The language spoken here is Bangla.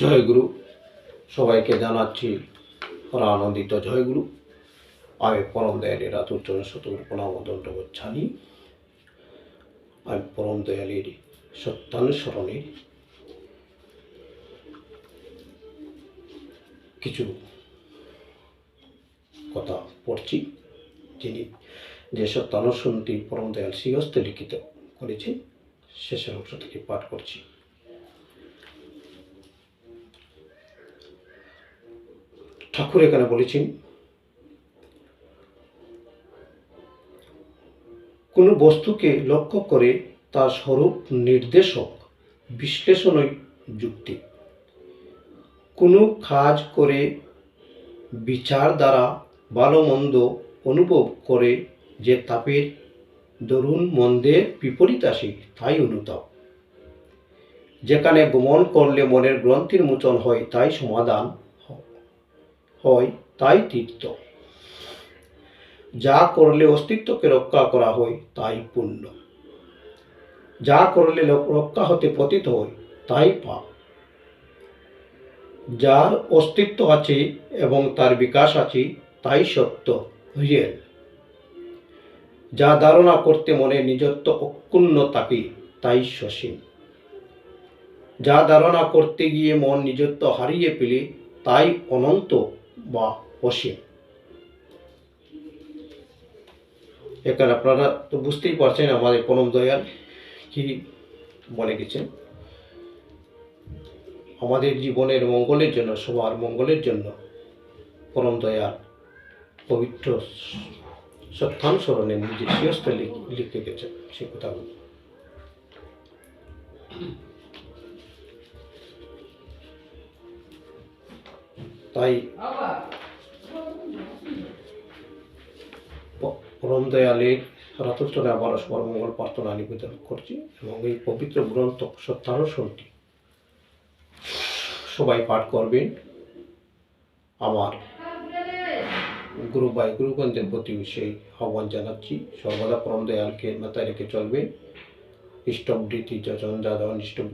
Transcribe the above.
জয়গুরু সবাইকে জানাচ্ছি আনন্দিত জয়গুরু। আমি পরম দয়ালের আতুর্চরণ শতগুরু প্রণাম দণ্ডবোধ জানি। আমি পরম দয়ালের সত্যানুসরণের কিছু কথা পড়ছি, যিনি যে সত্যানুসরণটি পরম দয়াল শ্রীহস্তে লিখিত করেছেন শেষের অংশ থেকে পাঠ করছি। ঠাকুর এখানে বলেছেন, কোনো বস্তুকে লক্ষ্য করে তার স্বরূপ নির্দেশক বিশ্লেষণই যুক্তি। কোনো কাজ করে বিচার দ্বারা ভালো মন্দ অনুভব করে যে তাপের দরুন মন্দের বিপরীত আসে তাই অনুতাপ। যেখানে গমন করলে মনের গ্রন্থির মোচন হয় তাই সমাধান হয়, তাই তীর্থ। যা করলে অস্তিত্বকে রক্ষা করা হয় তাই পুণ্য। যা করলে রক্ষা হতে পতিত হয় তাই পাপ। যার অস্তিত্ব আছে এবং তার বিকাশ আছে তাই সত্য, রিয়েল। যা ধারণা করতে মনে নিজত্ব অক্ষুণ্ণ থাকে তাই সসীম। যা ধারণা করতে গিয়ে মন নিজত্ব হারিয়ে পেলে তাই অনন্ত বা অসীম। এখানে আপনারা তো বুঝতেই পারছেন আমাদের পরম দয়াল কি বলে গেছেন। আমাদের জীবনের মঙ্গলের জন্য, সবার মঙ্গলের জন্য পরম দয়াল পবিত্র সত্যানুসরণে নিজের শ্রেষ্ঠ লিখে গেছেন সে কথাগুলো। তাই পরম দয়ালের রাতচরণে আবারও সবার মঙ্গল প্রার্থনা নিবেদন করছি এবং এই পবিত্র গ্রন্থ সত্যানুসরণটি সবাই পাঠ করবেন। আমার গুরু ভাই গুরুগণদের প্রতি সেই আহ্বান জানাচ্ছি, সর্বদা পরম দয়ালকে মাথায় রেখে চলবেন। ইষ্টবৃত্তি যজন যাদন ইষ্টবৃত্তি